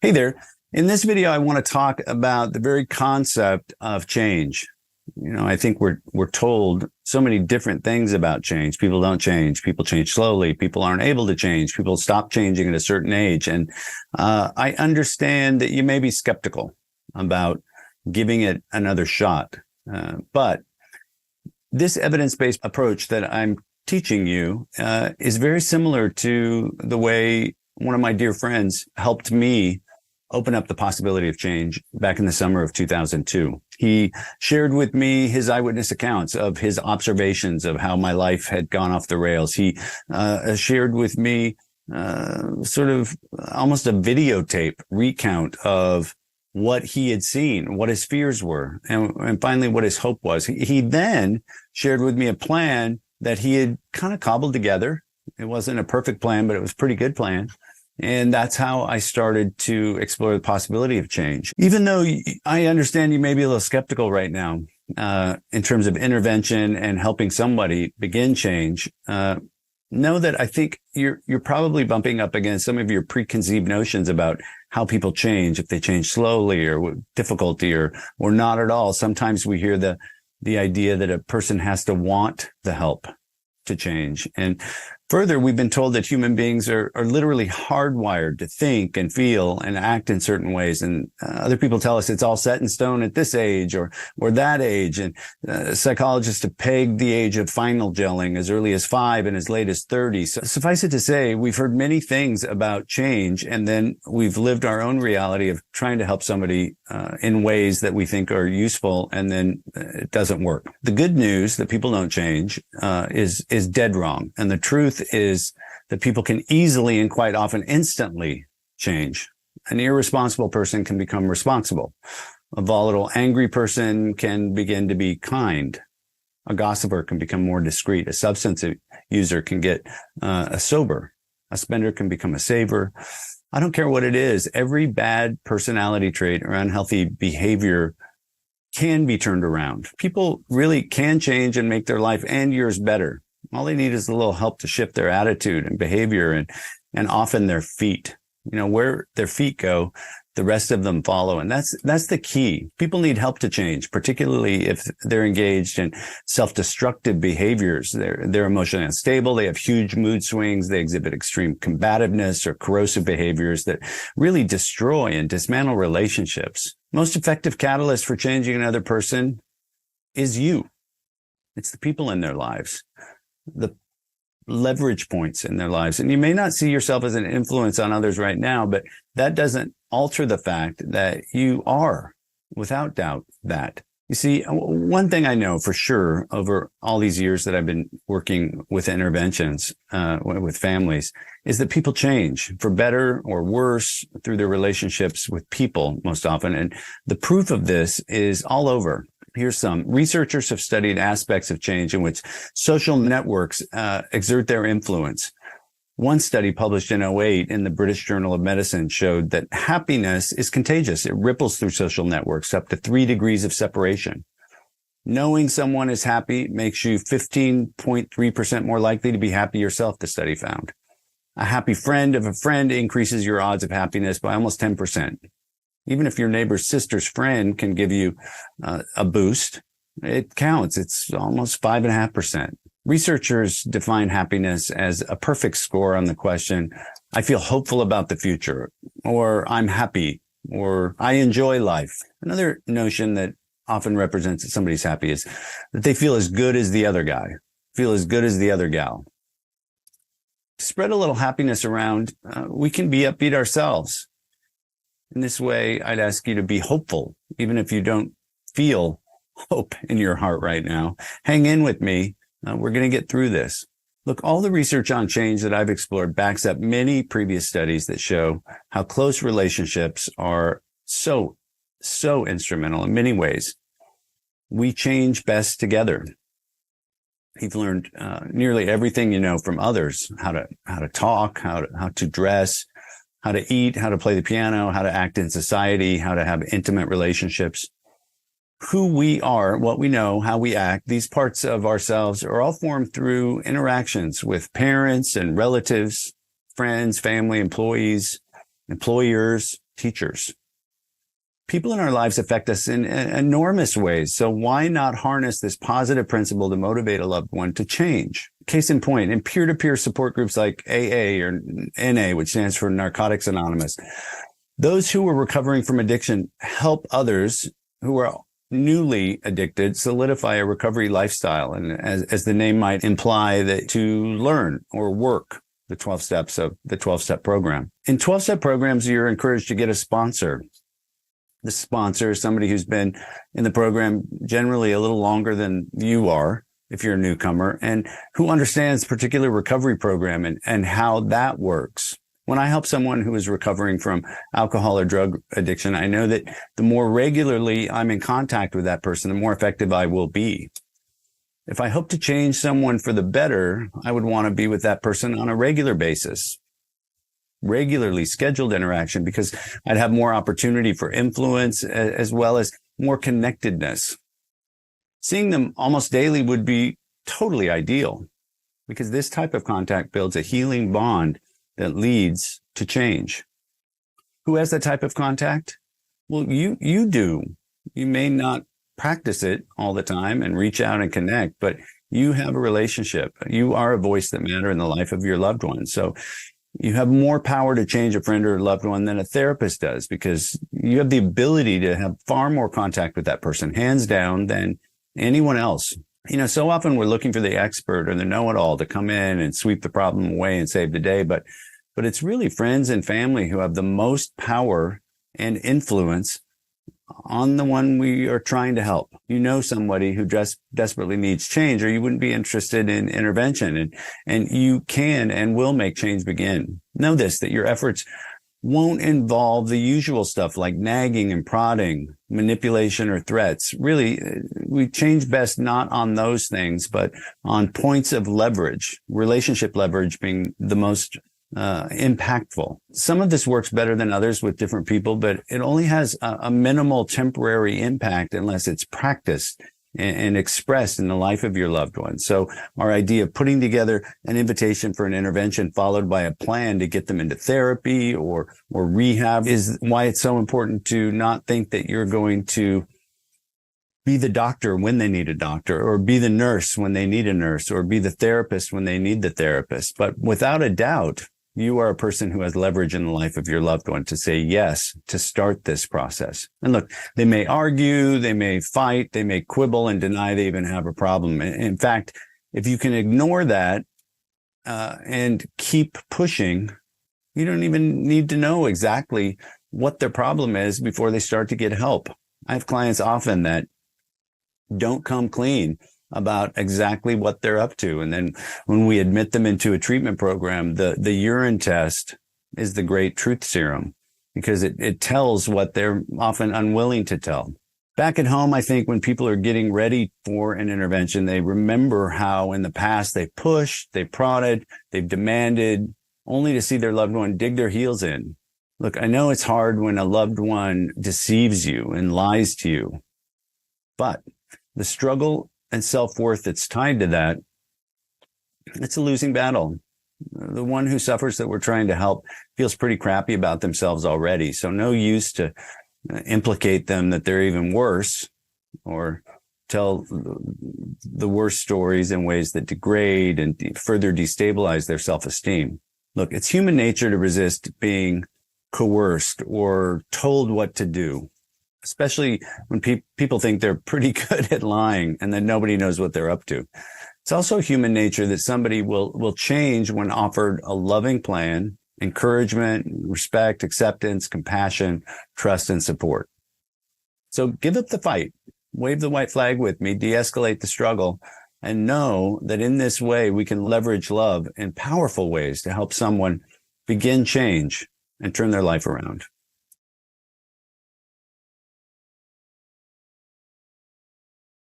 Hey there. In this video, I want to talk about the very concept of change. I think we're told so many different things about change. People don't change. People change slowly. People aren't able to change. People stop changing at a certain age. And I understand that you may be skeptical about giving it another shot. But this evidence-based approach that I'm teaching you is very similar to the way one of my dear friends helped me open up the possibility of change back in the summer of 2002. He shared with me his eyewitness accounts of his observations of how my life had gone off the rails. He shared with me sort of almost a videotape recount of what he had seen, what his fears were, and finally what his hope was. He then shared with me a plan that he had kind of cobbled together. It wasn't a perfect plan, but it was a pretty good plan. And that's how I started to explore the possibility of change. Even though I understand you may be a little skeptical right now in terms of intervention and helping somebody begin change, know that I think you're probably bumping up against some of your preconceived notions about how people change, if they change slowly or with difficulty or not at all. Sometimes we hear the idea that a person has to want the help to change. And further, we've been told that human beings are literally hardwired to think and feel and act in certain ways. And other people tell us it's all set in stone at this age or that age. And psychologists have pegged the age of final gelling as early as 5 and as late as 30. So suffice it to say, we've heard many things about change, and then we've lived our own reality of trying to help somebody in ways that we think are useful, and then it doesn't work. The good news that people don't change is dead wrong. And the truth is that people can easily and quite often instantly change. An irresponsible person can become responsible. A volatile, angry person can begin to be kind. A gossiper can become more discreet. A substance user can get sober. A spender can become a saver. I don't care what it is. Every bad personality trait or unhealthy behavior can be turned around. People really can change and make their life and yours better. All they need is a little help to shift their attitude and behavior and often their feet. Where their feet go, the rest of them follow. And that's the key. People need help to change, particularly if they're engaged in self-destructive behaviors. They're emotionally unstable. They have huge mood swings. They exhibit extreme combativeness or corrosive behaviors that really destroy and dismantle relationships. Most effective catalyst for changing another person is you. It's the people in their lives, the leverage points in their lives. And you may not see yourself as an influence on others right now, but that doesn't alter the fact that you are, without doubt, that. You see, one thing I know for sure over all these years that I've been working with interventions with families is that people change for better or worse through their relationships with people most often. And the proof of this is all over. Here's some. Researchers have studied aspects of change in which social networks exert their influence. One study published in 2008 in the British Journal of Medicine showed that happiness is contagious. It ripples through social networks up to 3 degrees of separation. Knowing someone is happy makes you 15.3% more likely to be happy yourself, the study found. A happy friend of a friend increases your odds of happiness by almost 10%. Even if your neighbor's sister's friend can give you a boost, it counts. It's almost 5.5%. Researchers define happiness as a perfect score on the question, I feel hopeful about the future, or I'm happy, or I enjoy life. Another notion that often represents that somebody's happy is that they feel as good as the other guy, feel as good as the other gal. To spread a little happiness around, we can be upbeat ourselves. In this way, I'd ask you to be hopeful, even if you don't feel hope in your heart right now. Hang in with me. We're going to get through this. Look, all the research on change that I've explored backs up many previous studies that show how close relationships are so instrumental in many ways. We change best together. You've learned nearly everything you know from others, how to talk, how to dress, how to eat, how to play the piano, how to act in society, how to have intimate relationships. Who we are, what we know, how we act, these parts of ourselves are all formed through interactions with parents and relatives, friends, family, employees, employers, teachers. People in our lives affect us in enormous ways. So why not harness this positive principle to motivate a loved one to change? Case in point, in peer-to-peer support groups like AA or NA, which stands for Narcotics Anonymous, those who are recovering from addiction help others who are newly addicted solidify a recovery lifestyle. And as the name might imply, that to learn or work the 12 steps of the 12-step program. In 12-step programs, you're encouraged to get a sponsor. The sponsor is somebody who's been in the program generally a little longer than you are, if you're a newcomer, and who understands particular recovery program and how that works. When I help someone who is recovering from alcohol or drug addiction, I know that the more regularly I'm in contact with that person, the more effective I will be. If I hope to change someone for the better, I would want to be with that person on a regular basis. Regularly scheduled interaction, because I'd have more opportunity for influence as well as more connectedness. Seeing them almost daily would be totally ideal, because this type of contact builds a healing bond that leads to change. Who has that type of contact? Well, you do. You may not practice it all the time and reach out and connect, but you have a relationship. You are a voice that matters in the life of your loved one. So you have more power to change a friend or a loved one than a therapist does, because you have the ability to have far more contact with that person, hands down, than anyone else. You know, so often we're looking for the expert or the know-it-all to come in and sweep the problem away and save the day. But it's really friends and family who have the most power and influence on the one we are trying to help. You know somebody who just desperately needs change, or you wouldn't be interested in intervention, and you can and will make change begin. Know this, that your efforts won't involve the usual stuff like nagging and prodding, manipulation, or threats. Really, we change best not on those things, but on points of leverage, relationship leverage being the most impactful. Some of this works better than others with different people, but it only has a minimal temporary impact unless it's practiced and expressed in the life of your loved one. So our idea of putting together an invitation for an intervention followed by a plan to get them into therapy or rehab is why it's so important to not think that you're going to be the doctor when they need a doctor, or be the nurse when they need a nurse, or be the therapist when they need the therapist. But without a doubt, you are a person who has leverage in the life of your loved one to say yes, to start this process. And look, they may argue, they may fight, they may quibble and deny they even have a problem. In fact, if you can ignore that and keep pushing, you don't even need to know exactly what their problem is before they start to get help. I have clients often that don't come clean about exactly what they're up to. And then when we admit them into a treatment program, the urine test is the great truth serum, because it tells what they're often unwilling to tell. Back at home, I think when people are getting ready for an intervention, they remember how in the past they pushed, they prodded, they've demanded, only to see their loved one dig their heels in. Look, I know it's hard when a loved one deceives you and lies to you, but the struggle and self-worth that's tied to that, it's a losing battle. The one who suffers that we're trying to help feels pretty crappy about themselves already. So no use to implicate them that they're even worse, or tell the worst stories in ways that degrade and further destabilize their self-esteem. Look, it's human nature to resist being coerced or told what to do, especially when people think they're pretty good at lying and that nobody knows what they're up to. It's also human nature that somebody will change when offered a loving plan, encouragement, respect, acceptance, compassion, trust, and support. So give up the fight, wave the white flag with me, de-escalate the struggle, and know that in this way we can leverage love in powerful ways to help someone begin change and turn their life around.